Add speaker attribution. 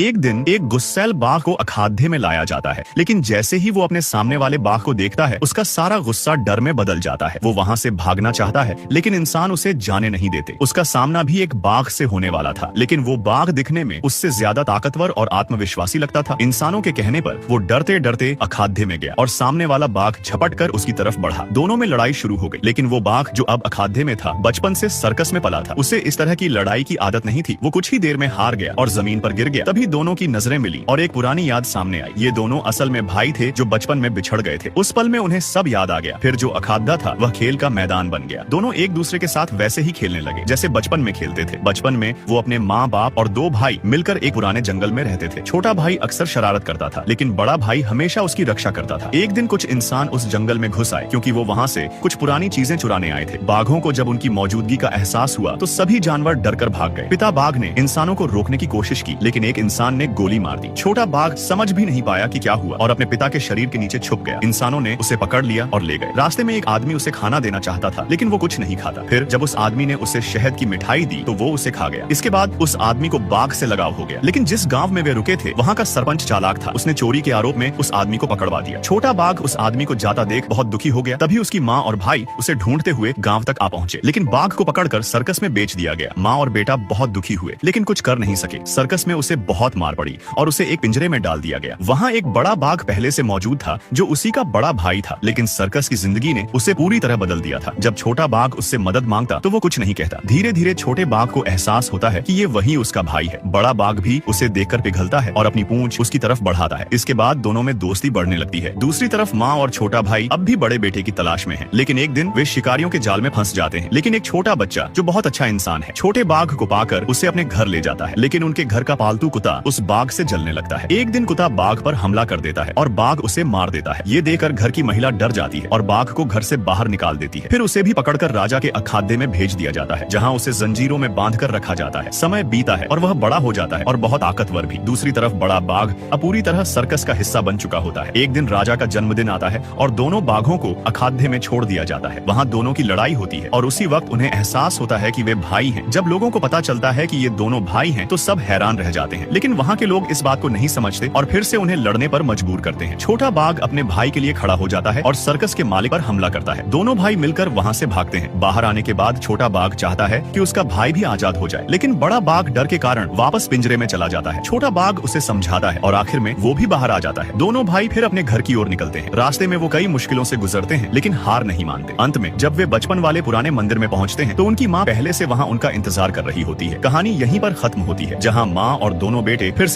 Speaker 1: एक दिन एक गुस्सैल बाघ को अखाद्य में लाया जाता है, लेकिन जैसे ही वो अपने सामने वाले बाघ को देखता है उसका सारा गुस्सा डर में बदल जाता है। वो वहाँ से भागना चाहता है, लेकिन इंसान उसे जाने नहीं देते। उसका सामना भी एक बाघ से होने वाला था, लेकिन वो बाघ दिखने में उससे ज्यादा ताकतवर और आत्मविश्वासी लगता था। इंसानों के कहने पर वो डरते डरते अखाद्य में गया और सामने वाला बाघ झपट कर उसकी तरफ बढ़ा। दोनों में लड़ाई शुरू हो गई, लेकिन वो बाघ जो अब अखाद्य में था बचपन से सर्कस में पला था। उसे इस तरह की लड़ाई की आदत नहीं थी। वो कुछ ही देर में हार गया और जमीन पर गिर गया। तभी दोनों की नजरें मिली और एक पुरानी याद सामने आई। ये दोनों असल में भाई थे जो बचपन में बिछड़ गए थे। उस पल में उन्हें सब याद आ गया। फिर जो अखाद्य था वह खेल का मैदान बन गया। दोनों एक दूसरे के साथ वैसे ही खेलने लगे जैसे बचपन में खेलते थे। बचपन में वो अपने माँ बाप और दो भाई मिलकर एक पुराने जंगल में रहते थे। छोटा भाई अक्सर शरारत करता था, लेकिन बड़ा भाई हमेशा उसकी रक्षा करता था। एक दिन कुछ इंसान उस जंगल में घुस आए, क्योंकि वो वहाँ से कुछ पुरानी चीजें चुराने आए थे। बाघों को जब उनकी मौजूदगी का एहसास हुआ तो सभी जानवर डरकर भाग गए। पिता बाघ ने इंसानों को रोकने की कोशिश की, लेकिन एक इंसान ने गोली मार दी। छोटा बाघ समझ भी नहीं पाया कि क्या हुआ और अपने पिता के शरीर के नीचे छुप गया। इंसानों ने उसे पकड़ लिया और ले गए। रास्ते में एक आदमी उसे खाना देना चाहता था, लेकिन वो कुछ नहीं खाता। फिर जब उस आदमी ने उसे शहद की मिठाई दी तो वो उसे खा गया। इसके बाद उस आदमी को बाघ से लगाव हो गया, लेकिन जिस गांव में वे रुके थे वहाँ का सरपंच चालाक था। उसने चोरी के आरोप में उस आदमी को पकड़वा दिया। छोटा बाघ उस आदमी को जाता देख बहुत दुखी हो गया। तभी उसकी माँ और भाई उसे ढूंढते हुए गाँव तक आ पहुंचे, लेकिन बाघ को पकड़कर सर्कस में बेच दिया गया। माँ और बेटा बहुत दुखी हुए, लेकिन कुछ कर नहीं सके। सर्कस में उसे बहुत मार पड़ी और उसे एक पिंजरे में डाल दिया गया। वहाँ एक बड़ा बाघ पहले से मौजूद था जो उसी का बड़ा भाई था, लेकिन सर्कस की जिंदगी ने उसे पूरी तरह बदल दिया था। जब छोटा बाघ उससे मदद मांगता तो वो कुछ नहीं कहता। धीरे धीरे छोटे बाघ को एहसास होता है कि ये वही उसका भाई है। बड़ा बाघ भी उसे देखकर पिघलता है और अपनी पूंछ उसकी तरफ बढ़ाता है। इसके बाद दोनों में दोस्ती बढ़ने लगती है। दूसरी तरफ माँ और छोटा भाई अब भी बड़े बेटे की तलाश में है, लेकिन एक दिन वे शिकारियों के जाल में फंस जाते हैं। लेकिन एक छोटा बच्चा जो बहुत अच्छा इंसान है छोटे बाघ को पाकर उसे अपने घर ले जाता है, लेकिन उनके घर का पालतू कुत्ता उस बाघ से जलने लगता है। एक दिन कुत्ता बाघ पर हमला कर देता है और बाघ उसे मार देता है। ये देखकर घर की महिला डर जाती है और बाघ को घर से बाहर निकाल देती है। फिर उसे भी पकड़कर राजा के अखाद्य में भेज दिया जाता है, जहाँ उसे जंजीरों में बांधकर रखा जाता है। समय बीता है और वह बड़ा हो जाता है और बहुत ताकतवर भी। दूसरी तरफ बड़ा बाघ अब पूरी तरह सर्कस का हिस्सा बन चुका होता है। एक दिन राजा का जन्मदिन आता है और दोनों बाघों को अखाद्य में छोड़ दिया जाता है। वहाँ दोनों की लड़ाई होती है और उसी वक्त उन्हें एहसास होता है कि वे भाई हैं। जब लोगों को पता चलता है कि ये दोनों भाई हैं तो सब हैरान रह जाते हैं, लेकिन वहाँ के लोग इस बात को नहीं समझते और फिर से उन्हें लड़ने पर मजबूर करते हैं। छोटा बाघ अपने भाई के लिए खड़ा हो जाता है और सर्कस के मालिक पर हमला करता है। दोनों भाई मिलकर वहाँ से भागते हैं। बाहर आने के बाद छोटा बाघ चाहता है कि उसका भाई भी आजाद हो जाए, लेकिन बड़ा बाघ डर के कारण वापस पिंजरे में चला जाता है। छोटा बाघ उसे समझाता है और आखिर में वो भी बाहर आ जाता है। दोनों भाई फिर अपने घर की ओर निकलते हैं। रास्ते में वो कई मुश्किलों से गुजरते हैं, लेकिन हार नहीं मानते। अंत में जब वे बचपन वाले पुराने मंदिर में पहुंचते हैं तो उनकी माँ पहले से वहाँ उनका इंतजार कर रही होती है। कहानी यहीं पर खत्म होती है, जहाँ माँ और दोनों बेटे फिर से